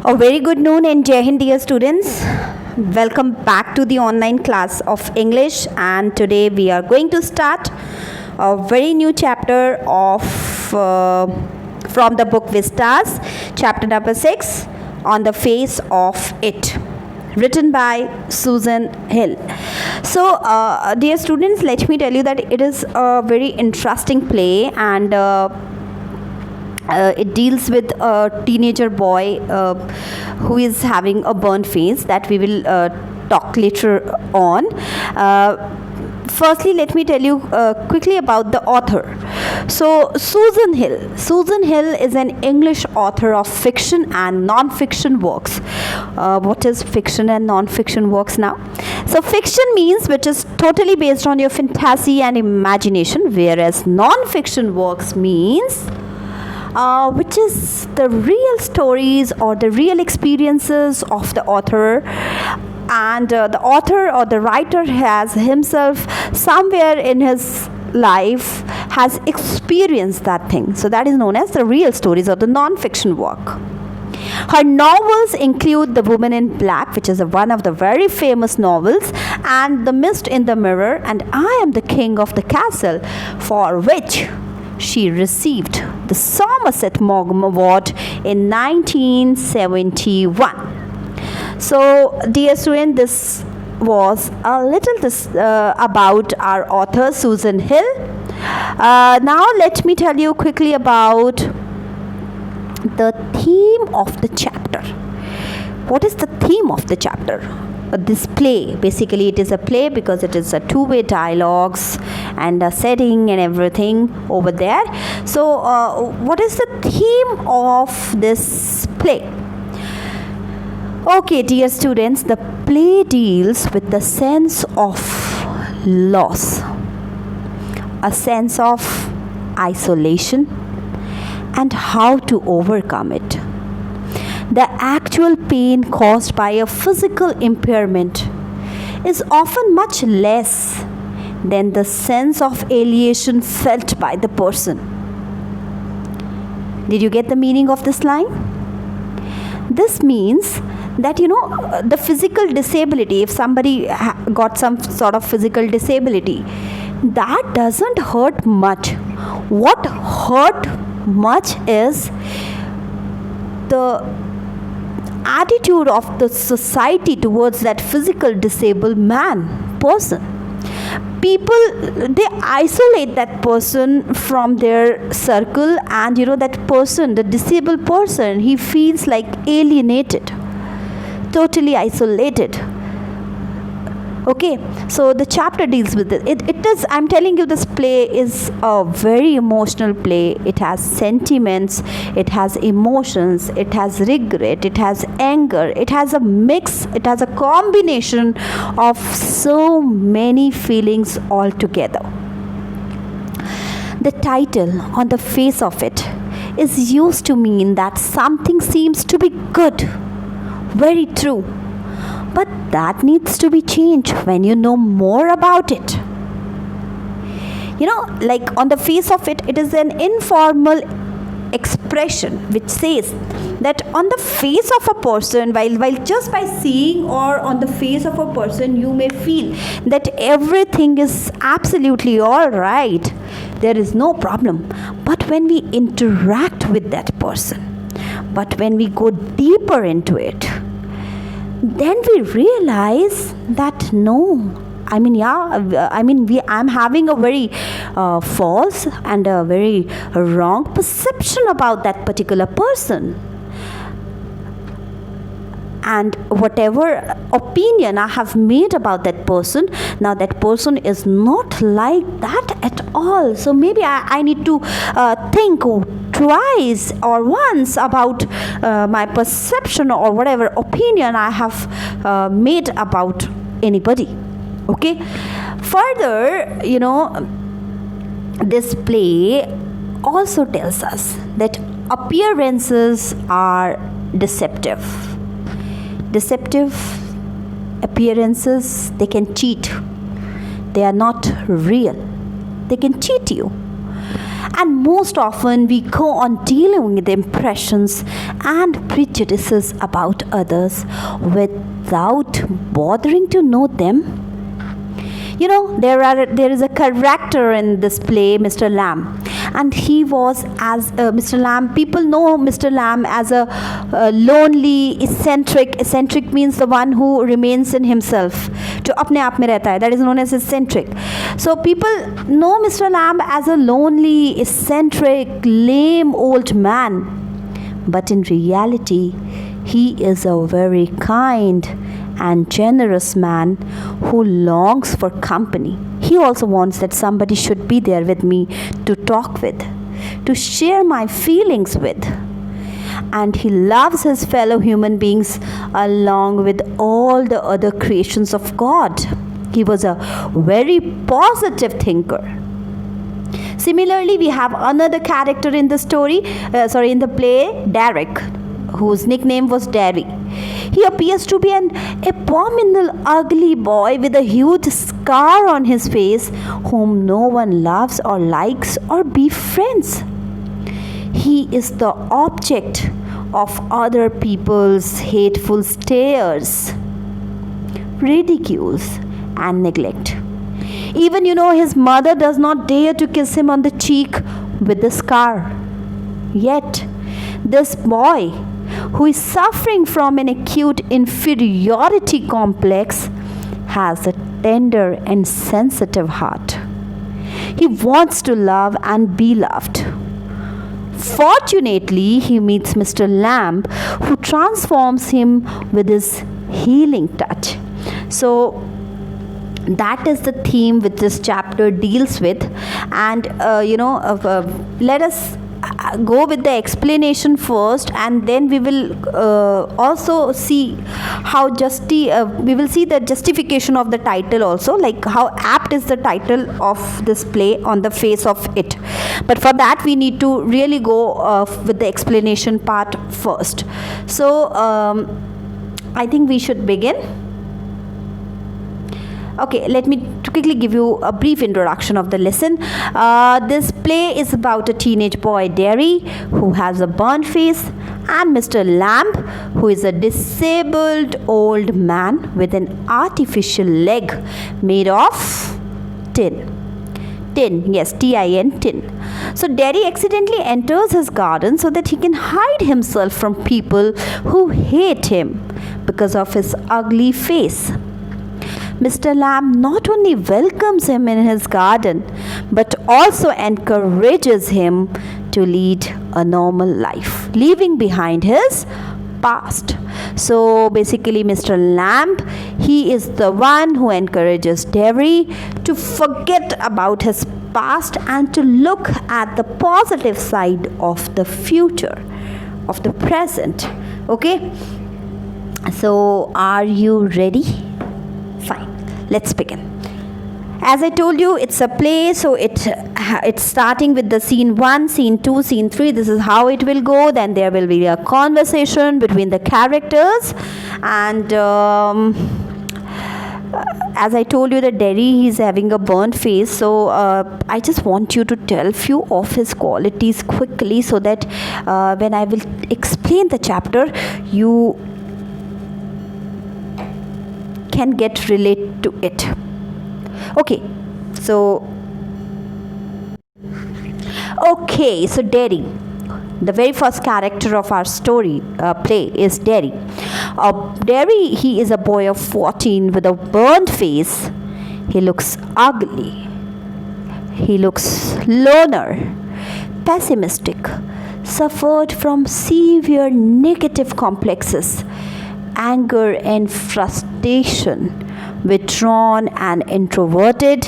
A very good noon and Jai Hind, dear students. Welcome back to the online class of English, and today we are going to start a very new chapter of from the book Vistas, chapter number 6, On the Face of It, written by Susan Hill. So, dear students, let me tell you that it is a very interesting play, and it deals with a teenager boy who is having a burnt face that we will talk later on. Firstly, let me tell you quickly about the author. So, Susan Hill is an English author of fiction and non-fiction works. What is fiction and non-fiction works now? So, fiction means which is totally based on your fantasy and imagination, whereas non-fiction works means which is the real stories or the real experiences of the author, and the author or the writer has himself somewhere in his life has experienced that thing. So that is known as the real stories or the non-fiction work. Her novels include The Woman in Black, which is one of the very famous novels, and The Mist in the Mirror, and I Am the King of the Castle, for which she received the Somerset Maugham Award in 1971. So, dear student, this was a little about our author Susan Hill. Now, let me tell you quickly about the theme of the chapter. What is the theme of the chapter? This play, basically it is a play because it is a two-way dialogues and a setting and everything over there. So what is the theme of this play? Okay, dear students, the play deals with the sense of loss, a sense of isolation, and how to overcome it. The actual pain caused by a physical impairment is often much less than the sense of alienation felt by the person. Did you get the meaning of this line? This means that, the physical disability, if somebody got some sort of physical disability, that doesn't hurt much. What hurt much is the attitude of the society towards that physical disabled person. People, they isolate that person from their circle, and that person, the disabled person, he feels like alienated, totally isolated. Okay, so the chapter deals with it. It is, I'm telling you, this play is a very emotional play. It has sentiments, it has emotions, it has regret, it has anger, it has a mix, it has a combination of so many feelings all together. The title, On the Face of It, is used to mean that something seems to be good, very true, but that needs to be changed when you know more about it. Like on the face of it, it is an informal expression which says that on the face of a person, while just by seeing or on the face of a person, you may feel that everything is absolutely all right. There is no problem. But when we interact with that person, but when we go deeper into it, then we realize that no, I'm having a very false and a very wrong perception about that particular person. And whatever opinion I have made about that person, now that person is not like that at all. So maybe I need to think twice or once about my perception or whatever opinion I have made about anybody. Okay. Further, this play also tells us that appearances are deceptive. Deceptive appearances, they can cheat. They are not real. They can cheat you. And most often we go on dealing with impressions and prejudices about others without bothering to know them. There is a character in this play, Mr. Lamb, and he was as Mr. Lamb. People know Mr. Lamb as a lonely, eccentric. Eccentric means the one who remains in himself, जो अपने आप में रहता है. That is known as eccentric. So people know Mr. Lamb as a lonely, eccentric, lame old man, but in reality, he is a very kind and generous man who longs for company. He also wants that somebody should be there with me to talk with, to share my feelings with. And he loves his fellow human beings along with all the other creations of God. He was a very positive thinker. Similarly, we have another character in the in the play, Derek, whose nickname was Derry. He appears to be an abominable, ugly boy with a huge scar on his face, whom no one loves or likes or befriends. He is the object of other people's hateful stares, ridicules, and neglect. Even, his mother does not dare to kiss him on the cheek with the scar. Yet, this boy, who is suffering from an acute inferiority complex, has a tender and sensitive heart. He wants to love and be loved. Fortunately, he meets Mr. Lamb, who transforms him with his healing touch. So, that is the theme which this chapter deals with. And, let us go with the explanation first, and then we will also see how we will see the justification of the title also, like how apt is the title of this play on the face of it. But for that we need to really go with the explanation part first. So I think we should begin. Okay, let me quickly give you a brief introduction of the lesson. This play is about a teenage boy, Derry, who has a burnt face, and Mr. Lamb, who is a disabled old man with an artificial leg made of tin. Tin, yes, Tin, tin. So Derry accidentally enters his garden so that he can hide himself from people who hate him because of his ugly face. Mr. Lamb not only welcomes him in his garden, but also encourages him to lead a normal life, leaving behind his past. So basically, Mr. Lamb, he is the one who encourages Derry to forget about his past and to look at the positive side of the future, of the present. Okay? So, are you ready? Fine, let's begin. As I told you, it's a play, so it's starting with the scene 1, scene 2, scene 3. This is how it will go. Then there will be a conversation between the characters, and as I told you that Derry, he's having a burnt face, so I just want you to tell few of his qualities quickly, so that when I will explain the chapter, you can get relate to it. Okay, so Derry, the very first character of our story play is Derry. Derry, he is a boy of 14 with a burnt face. He looks ugly. He looks loner, pessimistic, suffered from severe negative complexes, anger and frustration, withdrawn and introverted,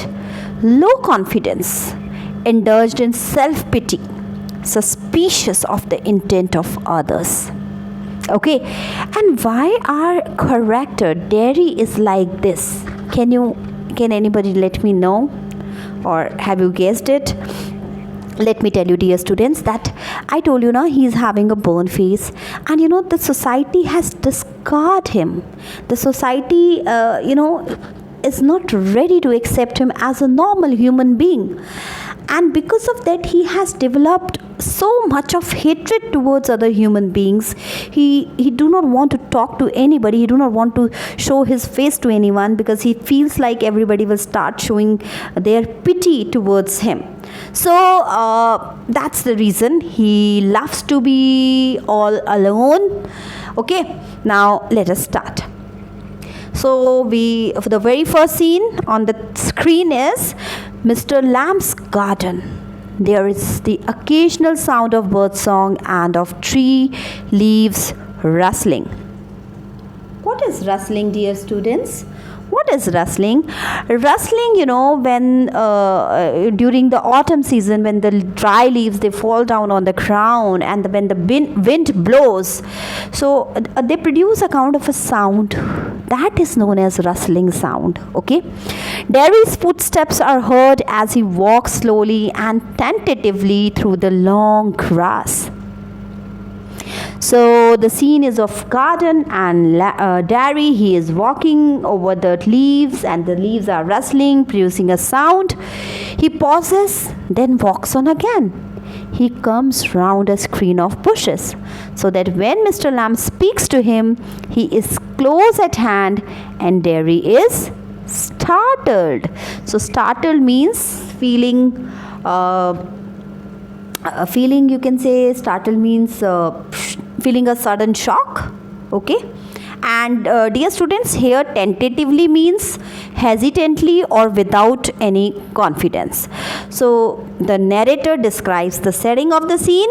low confidence, indulged in self-pity, suspicious of the intent of others. Okay, and why our character Derry is like this? Can anybody let me know, or have you guessed it? Let me tell you, dear students, that I told you now he is having a burn face, and the society has discarded him. The society is not ready to accept him as a normal human being, and because of that he has developed so much of hatred towards other human beings. He do not want to talk to anybody, he do not want to show his face to anyone, because he feels like everybody will start showing their pity towards him. So that's the reason he loves to be all alone. Okay, now let us start. So for the very first scene on the screen is Mr. Lamb's garden. There is the occasional sound of bird song and of tree leaves rustling. What is rustling, dear students? What is rustling? Rustling, when during the autumn season, when the dry leaves they fall down on the ground, and when the wind blows, so they produce a kind of a sound that is known as rustling sound. Okay, Derry's footsteps are heard as he walks slowly and tentatively through the long grass. So the scene is of garden, and Derry, he is walking over the leaves, and the leaves are rustling, producing a sound. He pauses, then walks on again. He comes round a screen of bushes, so that when Mr. Lamb speaks to him, he is close at hand, and Derry is startled. So startled means feeling, you can say startled means feeling a sudden shock. Okay, and dear students, here tentatively means hesitantly or without any confidence. So the narrator describes the setting of the scene.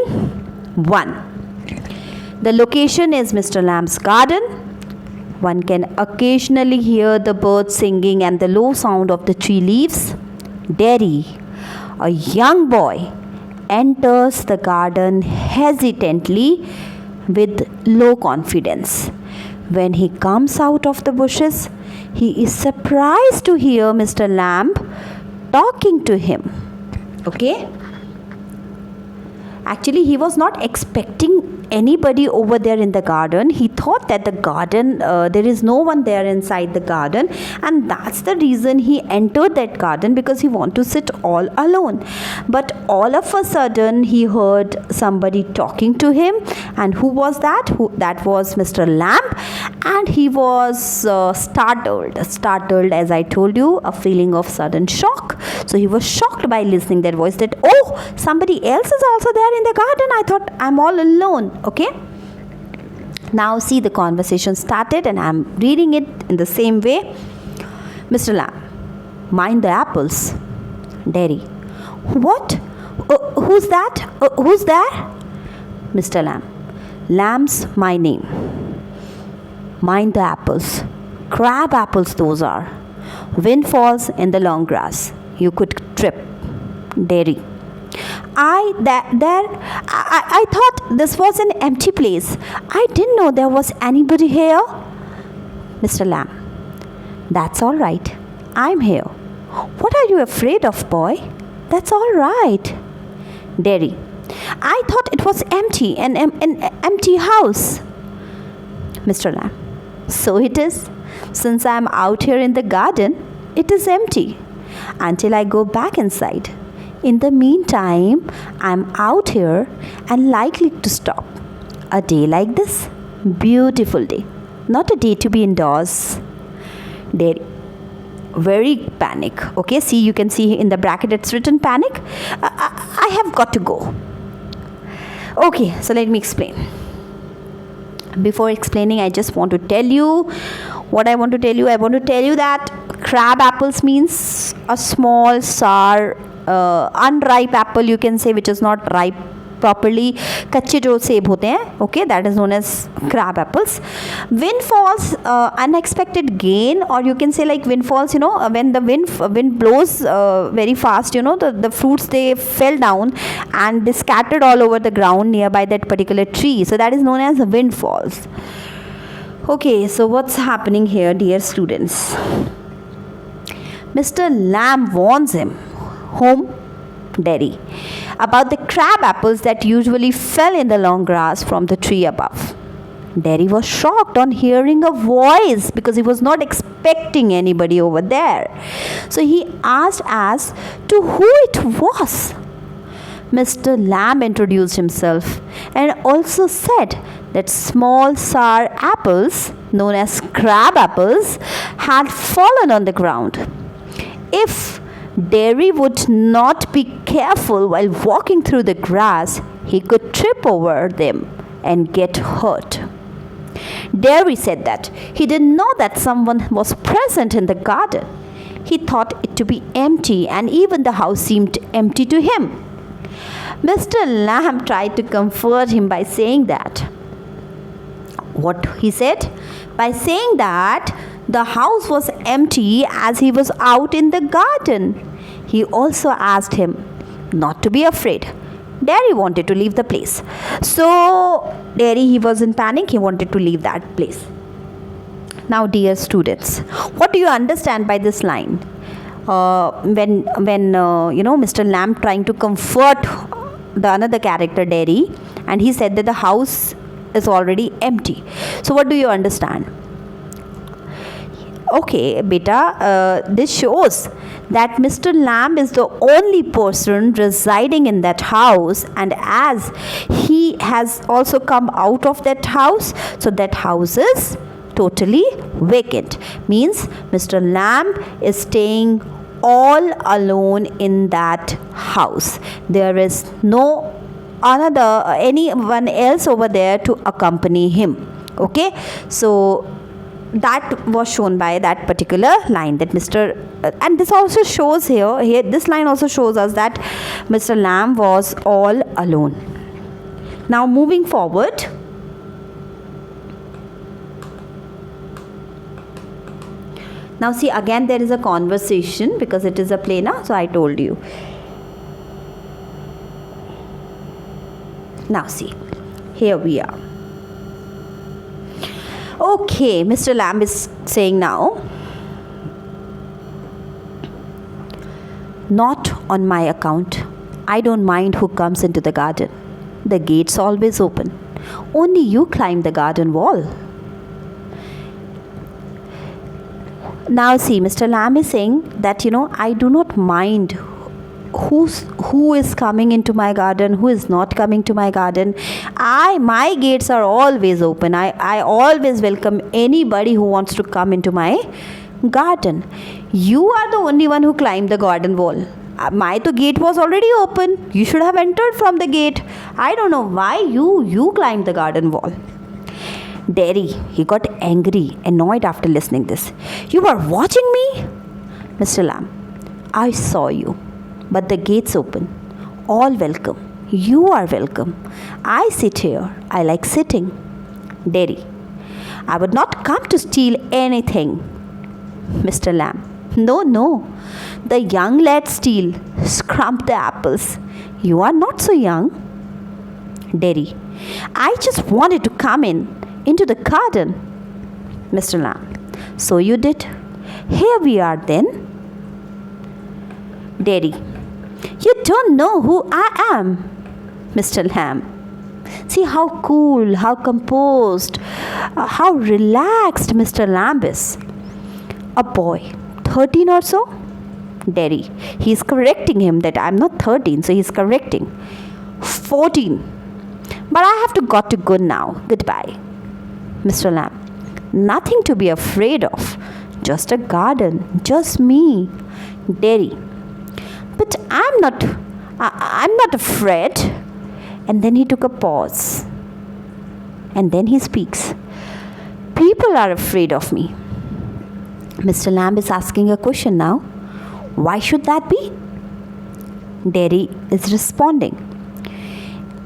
1. The location is Mr. Lamb's garden. One can occasionally hear the birds singing and the low sound of the tree leaves. Derry, a young boy, enters the garden hesitantly with low confidence. When he comes out of the bushes, he is surprised to hear Mr. Lamb talking to him. Okay? Actually, he was not expecting anybody over there in the garden. He thought that the garden, there is no one there inside the garden, and that's the reason he entered that garden, because he wanted to sit all alone. But all of a sudden he heard somebody talking to him, and who was that? That was Mr. Lamb, and he was startled, as I told you, a feeling of sudden shock. So he was shocked by listening that voice, that oh, somebody else is also there in the garden. I thought I'm all alone. Okay, now see, the conversation started, and I'm reading it in the same way. Mr. Lamb, mind the apples. Derry, what? Who's that? Who's there? Mr. Lamb, Lamb's my name. Mind the apples. Crab apples those are. Wind falls in the long grass. You could trip. Derry, I thought this was an empty place. I didn't know there was anybody here. Mr. Lamb, that's all right. I'm here. What are you afraid of, boy? That's all right. Derry, I thought it was empty, an empty house. Mr. Lamb, so it is. Since I'm out here in the garden, it is empty until I go back inside. In the meantime, I'm out here and likely to stop. A day like this, beautiful day, not a day to be indoors. Derry, very panic. Okay, see, you can see in the bracket it's written panic. I have got to go. Okay, so let me explain. Before explaining, I just want to tell you what I want to tell you. I want to tell you that crab apples means a small, sour, unripe apple, you can say, which is not ripe properly. कच्चे जो सेब होते हैं, okay, that is known as crab apples. Windfalls, unexpected gain, or you can say like windfalls, when the wind blows very fast, the fruits, they fell down and they scattered all over the ground nearby that particular tree. So that is known as windfalls. Okay, so what's happening here, dear students? Mr. Lamb warns him, Derry, about the crab apples that usually fell in the long grass from the tree above. Derry was shocked on hearing a voice because he was not expecting anybody over there. So he asked as to who it was. Mr. Lamb introduced himself and also said that small sour apples, known as crab apples, had fallen on the ground. If Derry would not be careful while walking through the grass, he could trip over them and get hurt. Derry said that he didn't know that someone was present in the garden. He thought it to be empty, and even the house seemed empty to him. Mr. Lamb tried to comfort him by saying that. What he said? By saying that the house was empty as he was out in the garden. He also asked him not to be afraid. Derry wanted to leave the place. So, Derry, he was in panic. He wanted to leave that place. Now, dear students, what do you understand by this line? When Mr. Lamb trying to comfort the another character, Derry, and he said that the house is already empty. So, what do you understand? Okay, beta, this shows that Mr. Lamb is the only person residing in that house, and as he has also come out of that house, so that house is totally vacant. Means Mr. Lamb is staying all alone in that house. There is no anyone else over there to accompany him. Okay, so that was shown by that particular line, that and this also shows here this line also shows us that Mr. Lamb was all alone. Now moving forward, now see, again there is a conversation because it is a play now, so I told you. Now see, here we are. Okay, Mr. Lamb is saying now, not on my account. I don't mind who comes into the garden. The gate's always open. Only you climb the garden wall. Now see, Mr. Lamb is saying that, I do not mind who is coming into my garden, who is not coming to my garden. My gates are always open. I always welcome anybody who wants to come into my garden. You are the only one who climbed the garden wall. My gate was already open. You should have entered from the gate. I don't know why you climbed the garden wall. Derry, he got angry, annoyed after listening this. You were watching me? Mr. Lamb, I saw you. But the gate's open. All welcome. You are welcome. I sit here. I like sitting. Derry, I would not come to steal anything. Mr. Lamb, no. The young lads steal, scrump the apples. You are not so young. Derry, I just wanted to come into the garden. Mr. Lamb, so you did. Here we are then. Derry, you don't know who I am. Mr. Lamb, see how cool, how composed, how relaxed Mr. Lamb is. A boy, 13 or so? Derry, he is correcting him that I'm not 13, so he's correcting. 14. But I have got to go now. Goodbye. Mr. Lamb, nothing to be afraid of. Just a garden, just me. Derry, but I'm not afraid. And then he took a pause. And then he speaks. People are afraid of me. Mr. Lamb is asking a question now. Why should that be? Derry is responding.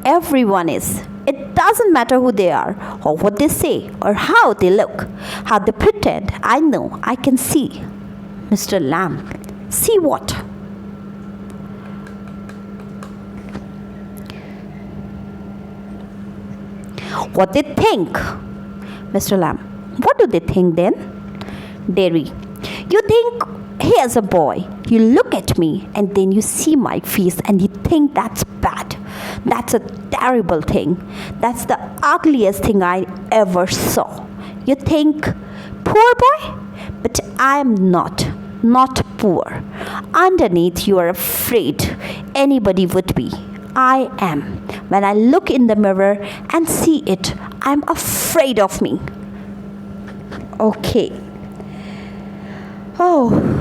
Everyone is. It doesn't matter who they are, or what they say, or how they look, how they pretend. I know, I can see. Mr. Lamb, see what? What they think. Mr. Lamb, what do they think then? Derry, you think here's a boy. You look at me and then you see my face and you think that's bad. That's a terrible thing. That's the ugliest thing I ever saw. You think, poor boy? But I'm not poor. Underneath, you are afraid anybody would be. I am. When I look in the mirror and see it, I'm afraid of me. Okay.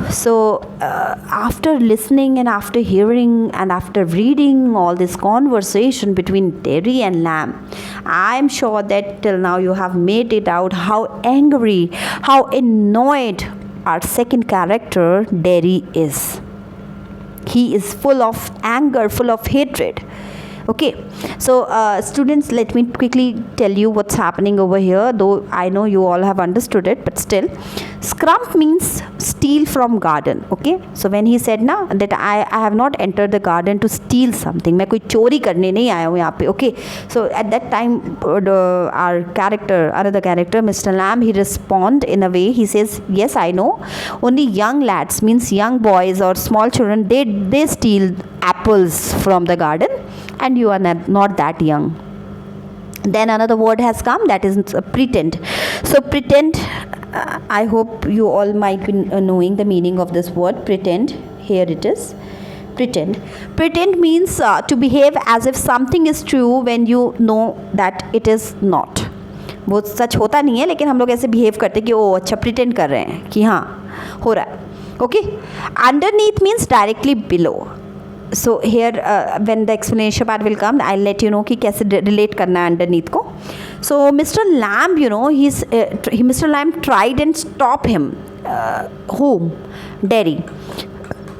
So after listening and after hearing and after reading all this conversation between Derry and Lamb, I'm sure that till now you have made it out how angry, how annoyed our second character Derry is. He is full of anger, full of hatred. Okay, so students, let me quickly tell you what's happening over here, though I know you all have understood it, but still. Scrump means steal from garden. Okay, so when he said na that I have not entered the garden to steal something, मैं कोई चोरी करने नहीं आया हूँ यहाँ पे. Okay, so at that time our character, another character, Mr. Lamb, he respond in a way, he says, yes, I know, only young lads, means young boys or small children, they steal apples from the garden, and you are not that young. Then another word has come, that is pretend. So pretend, I hope you all might be knowing the meaning of this word, pretend. Here it is, pretend. Pretend means to behave as if something is true when you know that it is not. वो सच होता नहीं है, लेकिन हम लोग ऐसे behave करते कि ओ अच्छा प्रिटेंड कर रहे हैं कि हाँ हो रहा है. Okay, underneath means directly below. So here when the explanation part will come, I'll let you know कि कैसे relate करना है underneath को. So Mr. Lamb, you know, Mr. Lamb tried and stop him. Whom? Derry.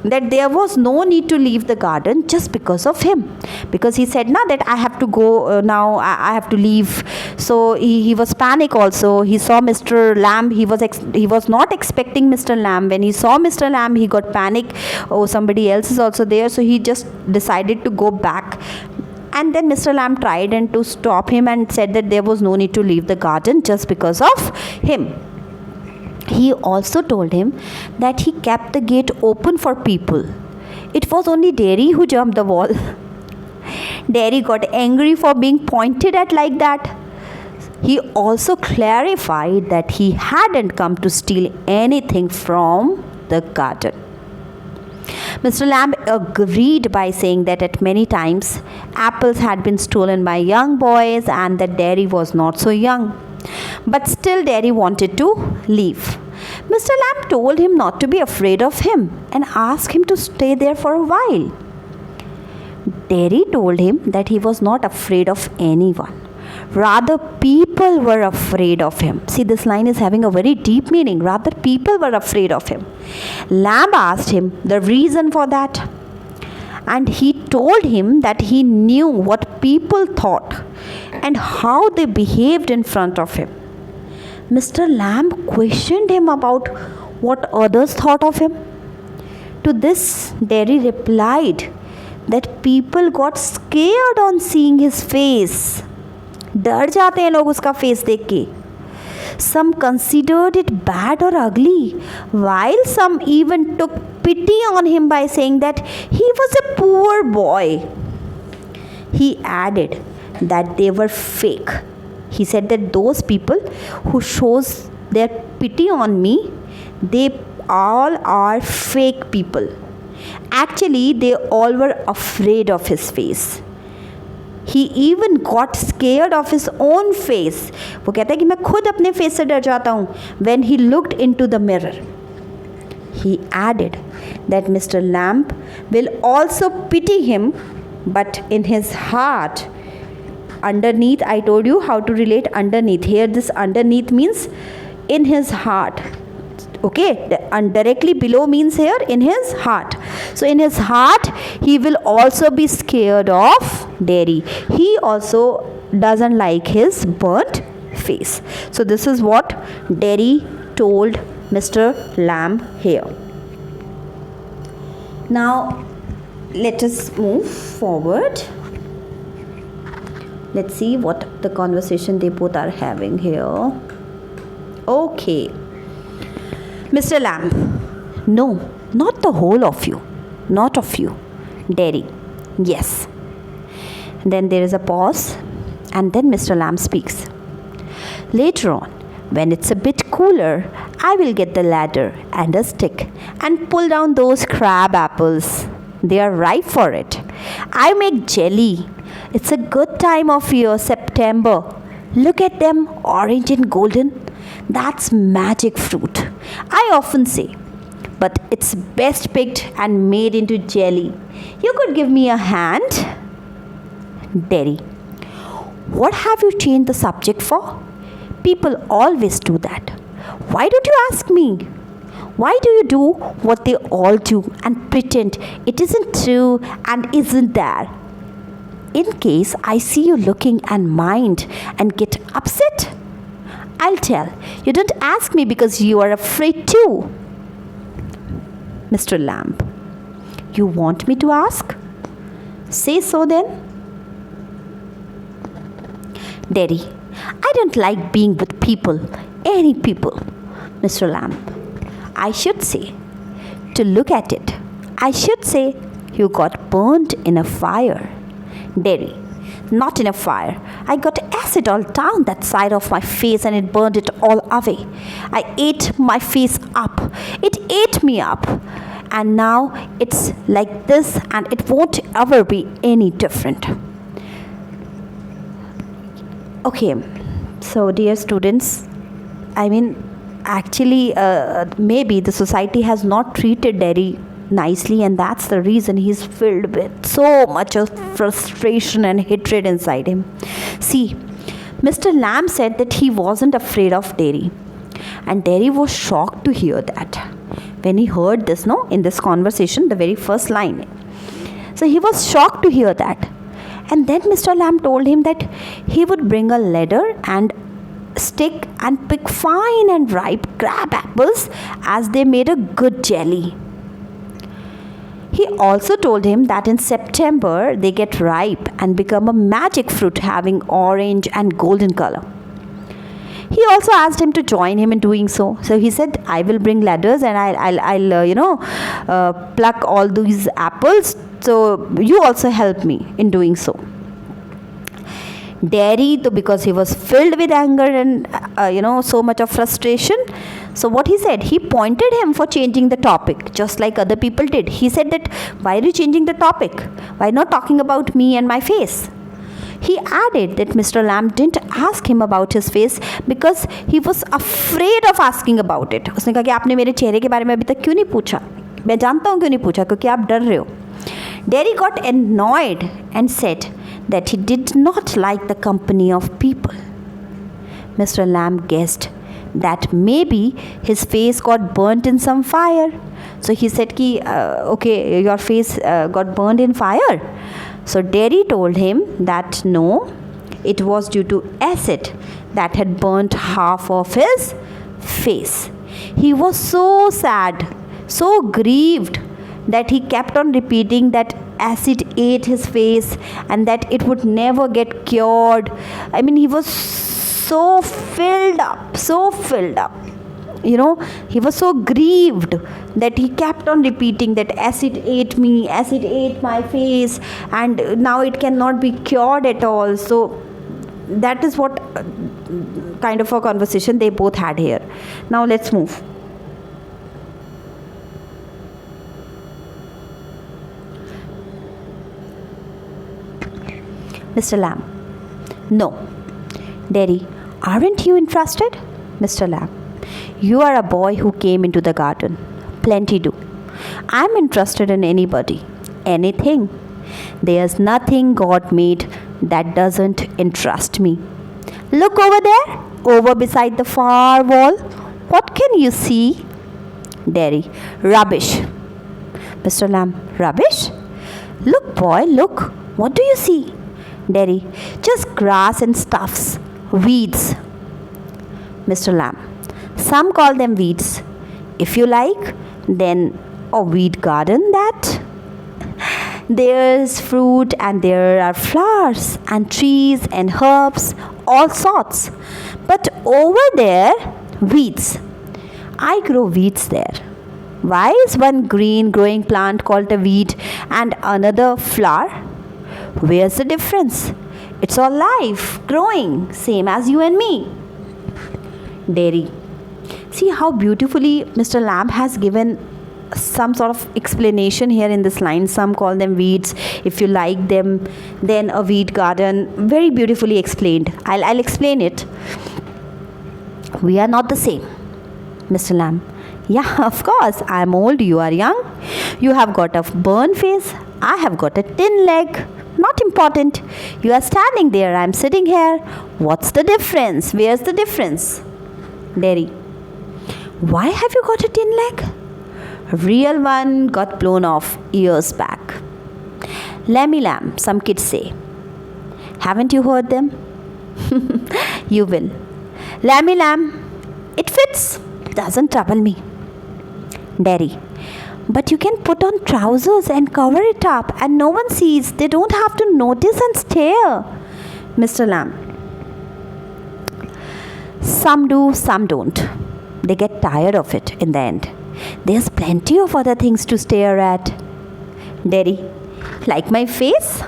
That there was no need to leave the garden just because of him, because he said na that I have to go now, I have to leave. So he was panic also. He saw Mr. Lamb, he was not expecting Mr. Lamb. When he saw Mr. Lamb, he got panic, oh somebody else is also there, so he just decided to go back. And then Mr. Lamb tried and to stop him and said that there was no need to leave the garden just because of him. He also told him that he kept the gate open for people. It was only Derry who jumped the wall. Derry got angry for being pointed at like that. He also clarified that he hadn't come to steal anything from the garden. Mr. Lamb agreed by saying that at many times apples had been stolen by young boys and that Derry was not so young. But still Derry wanted to leave. Mr. Lamb told him not to be afraid of him and asked him to stay there for a while. Derry told him that he was not afraid of anyone. Rather, people were afraid of him. See, this line is having a very deep meaning. Rather, people were afraid of him. Lamb asked him the reason for that. And he told him that he knew what people thought and how they behaved in front of him. Mr. Lamb questioned him about what others thought of him. To this, Derry replied that people got scared on seeing his face. डर जाते हैं लोग उसका face देख के. Some considered it bad or ugly, while some even took pity on him by saying that he was a poor boy. He added that they were fake. He said that those people who shows their pity on me, they all are fake people. Actually, they all were afraid of his face. He even got scared of his own face. वो कहता है कि मैं खुद अपने face से डर जाता हूँ. When he looked into the mirror, he added that Mr. Lamb will also pity him, but in his heart, underneath, I told you how to relate underneath. Here this underneath means in his heart. Okay, directly below means here in his heart. So in his heart, he will also be scared of Derry. He also doesn't like his burnt face. So this is what Derry told Mr. Lamb here. Now let us move forward. Let's see what the conversation they both are having here. Okay. Mr. Lamb, no, not the whole of you. Not of you. Derry, yes. Then there is a pause, and then Mr. Lamb speaks. Later on, when it's a bit cooler, I will get the ladder and a stick and pull down those crab apples. They are ripe for it. I make jelly. It's a good time of year, September. Look at them, orange and golden. That's magic fruit, I often say. But it's best picked and made into jelly. You could give me a hand? Derry. What have you changed the subject for? People always do that. Why don't you ask me? Why do you do what they all do and pretend it isn't true and isn't there? In case I see you looking and mind and get upset, I'll tell. You don't ask me because you are afraid too. Mr. Lamb. You want me to ask? Say so then. Derry. I don't like being with people, any people. Mr. Lamb. I should say, to look at it, I should say you got burnt in a fire. Derry. Not in a fire. I got acid all down that side of my face and it burned it all away. I ate my face up. It ate me up. And now it's like this and it won't ever be any different. Okay, so dear students, actually maybe the society has not treated Derry nicely, and that's the reason he's filled with so much of frustration and hatred inside him. See, Mr. Lamb said that he wasn't afraid of Derry, and Derry was shocked to hear that. When he heard this, in this conversation, the very first line. So he was shocked to hear that. And then Mr. Lamb told him that he would bring a ladder and stick and pick fine and ripe crab apples as they made a good jelly. He also told him that in September they get ripe and become a magic fruit having orange and golden color. He also asked him to join him in doing so. So he said, I will bring ladders and I'll pluck all these apples. So you also help me in doing so. Derry, because he was filled with anger and so much of frustration. So what he said, he pointed him for changing the topic, just like other people did. He said that, why are you changing the topic? Why not talking about me and my face? He added that Mr. Lamb didn't ask him about his face because he was afraid of asking about it. उसने कहा कि आपने मेरे चेहरे के बारे में अभी तक क्यों नहीं पूछा? मैं जानता हूँ क्यों नहीं पूछा, क्योंकि आप डर रहे हो. Derry got annoyed and said that he did not like the company of people. Mr. Lamb guessed that maybe his face got burnt in some fire. So he said ki, okay, your face got burned in fire. So Derry told him that no, it was due to acid that had burnt half of his face. He was so sad, so grieved that he kept on repeating that acid ate his face and that it would never get cured. He was so filled up. He was so grieved that he kept on repeating that acid ate me, acid ate my face, and now it cannot be cured at all. So that is what kind of a conversation they both had here. Now let's move. Mr. Lamb. No. Derry, aren't you interested? Mr. Lamb. You are a boy who came into the garden. Plenty do. I'm interested in anybody, anything. There's nothing God made that doesn't interest me. Look over there, over beside the far wall. What can you see? Derry. Rubbish. Mr. Lamb. Rubbish? Look, boy, look. What do you see? Derry. Just grass and stuffs. Weeds. Mr. Lamb. Some call them weeds. If you like, then a weed garden that. There's fruit and there are flowers and trees and herbs, all sorts. But over there, weeds. I grow weeds there. Why is one green growing plant called a weed and another flower? Where's the difference? It's all life, growing, same as you and me. Dairy. See how beautifully Mr. Lamb has given some sort of explanation here in this line. Some call them weeds. If you like them, then a weed garden. Very beautifully explained. I'll explain it. We are not the same, Mr. Lamb. Yeah, of course. I'm old, you are young. You have got a burn face. I have got a thin leg. Not important. You are standing there. I'm sitting here. What's the difference? Where's the difference? Dairy. Why have you got a tin leg? A real one got blown off years back. Lammy lamb, some kids say. Haven't you heard them? You will. Lammy lamb, it fits. Doesn't trouble me. Dairy. But you can put on trousers and cover it up and no one sees. They don't have to notice and stare. Mr. Lamb. Some do, some don't. They get tired of it in the end. There's plenty of other things to stare at. Dairy. Like my face?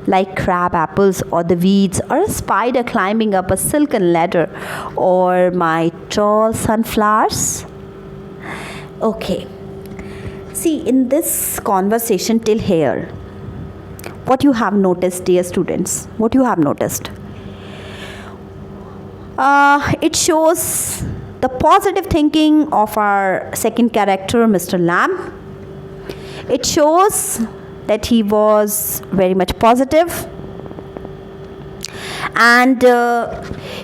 Like crab apples or the weeds or a spider climbing up a silken ladder or my tall sunflowers? Okay. See, in this conversation till here, what you have noticed, dear students, what you have noticed? It shows the positive thinking of our second character, Mr. Lamb. It shows that he was very much positive and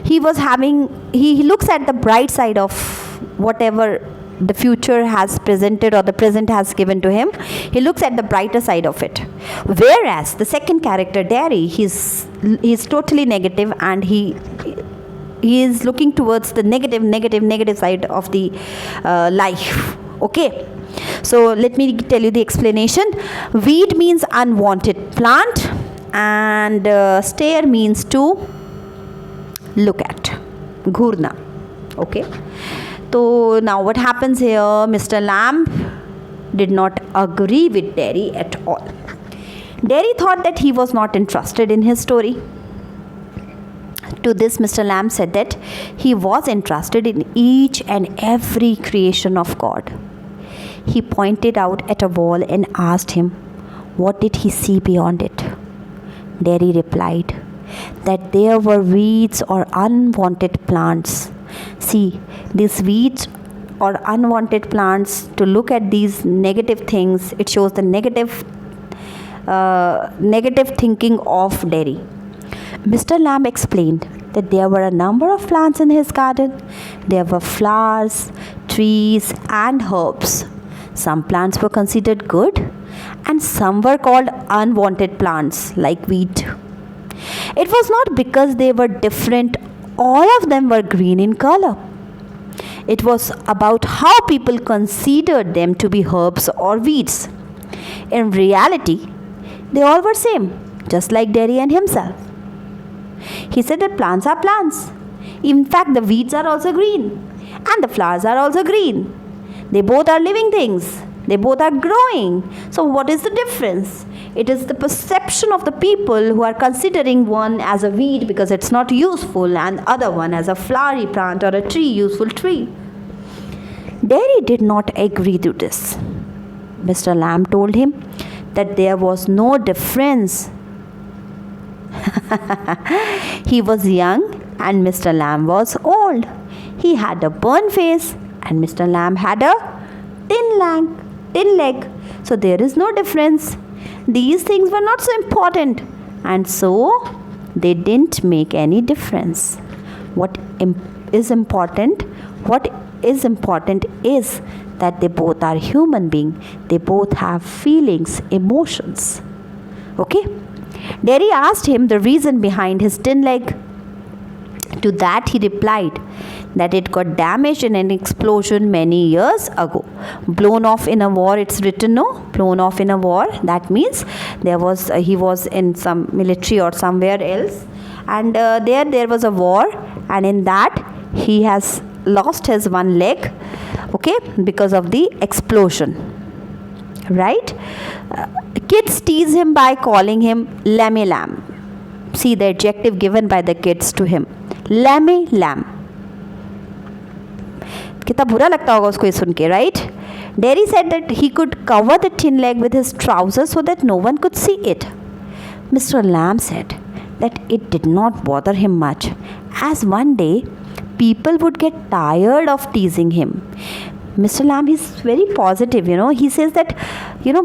he looks at the bright side of whatever the future has presented or the present has given to him. He looks at the brighter side of it. Whereas the second character, Dairy, he's totally negative and he is looking towards the negative side of the life. Okay. So let me tell you the explanation. Weed means unwanted plant and stare means to look at. Ghurna. Okay. So now what happens here? Mr. Lamb did not agree with Dairy at all. Dairy thought that he was not interested in his story. To this, Mr. Lamb said that he was interested in each and every creation of God. He pointed out at a wall and asked him, what did he see beyond it? Dairy replied that there were weeds or unwanted plants. See, these weeds or unwanted plants, to look at these negative things, it shows the negative thinking of Dairy. Mr. Lamb explained that there were a number of plants in his garden. There were flowers, trees and herbs. Some plants were considered good and some were called unwanted plants like wheat. It was not because they were different, all of them were green in color. It was about how people considered them to be herbs or weeds. In reality, they all were same, just like Dairy and himself. He said that plants are plants. In fact, the weeds are also green and the flowers are also green. They both are living things. They both are growing. So what is the difference? It is the perception of the people who are considering one as a weed because it's not useful and other one as a flowery plant or a tree, useful tree. Dairy did not agree to this. Mr. Lamb told him that there was no difference. He was young and Mr. Lamb was old. He had a burnt face and Mr. Lamb had a thin leg. So there is no difference. These things were not so important and so they didn't make any difference. What is important is that they both are human beings. They both have feelings, emotions. Okay? Dairy asked him the reason behind his tin leg. To that he replied that it got damaged in an explosion many years ago. Blown off in a war, it's written, no? Blown off in a war. That means he was in some military or somewhere else. And there was a war. And in that, he has lost his one leg. Okay? Because of the explosion. Right? Kids tease him by calling him lammy lamb. See the adjective given by the kids to him, lammy lamb. कितना बुरा लगता होगा उसको ये सुन के, right? Derry said that he could cover the tin leg with his trousers so that no one could see it. Mr. Lamb said that it did not bother him much, as one day people would get tired of teasing him. Mr. Lamb is very positive, he says that,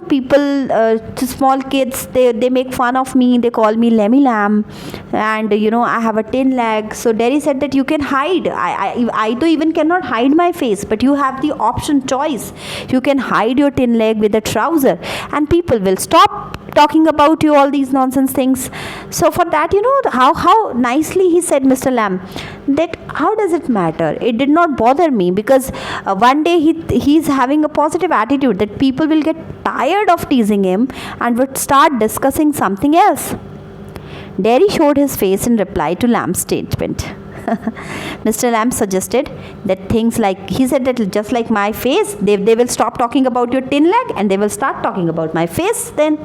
people, small kids, they make fun of me, they call me lammy lamb, and I have a tin leg. So Derry said that you can hide. I too even cannot hide my face, but you have the option choice. You can hide your tin leg with a trouser, and people will stop talking about you all these nonsense things. So for that, how nicely he said, Mr. Lamb, that how does it matter? It did not bother me, because one day he's having a positive attitude that people will get tired of teasing him and would start discussing something else. Derry showed his face in reply to Lamb's statement. Mr. Lamb suggested that things like, he said that just like my face, they will stop talking about your tin leg and they will start talking about my face then.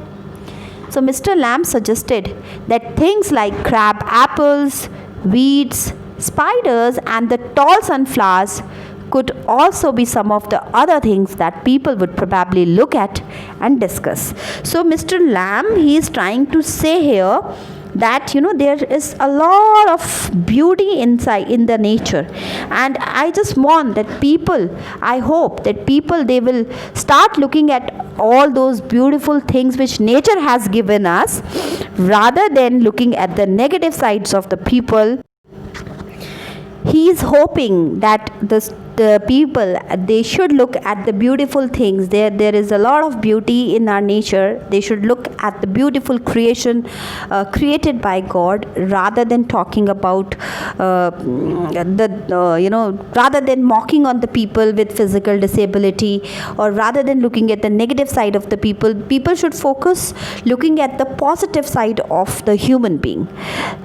So Mr. Lamb suggested that things like crab apples, weeds, spiders, and the tall sunflowers could also be some of the other things that people would probably look at and discuss. So Mr. Lamb, he is trying to say here that there is a lot of beauty inside in the nature, and I just want that people, I hope that people, they will start looking at all those beautiful things which nature has given us, rather than looking at the negative sides of the people. He is hoping that the people, they should look at the beautiful things. There is a lot of beauty in our nature. They should look at the beautiful creation created by God, rather than talking about rather than mocking on the people with physical disability, or rather than looking at the negative side of the people. People should focus looking at the positive side of the human being.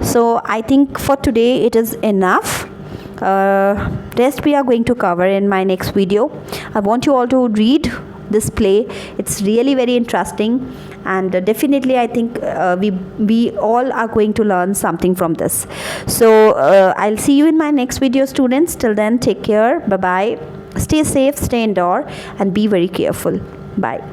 So I think for today it is enough. Rest we are going to cover in my next video. I want you all to read this play. It's really very interesting, and definitely I think we all are going to learn something from this. So I'll see you in my next video, students. Till then, take care. Bye bye. Stay safe, stay indoor, and be very careful. Bye.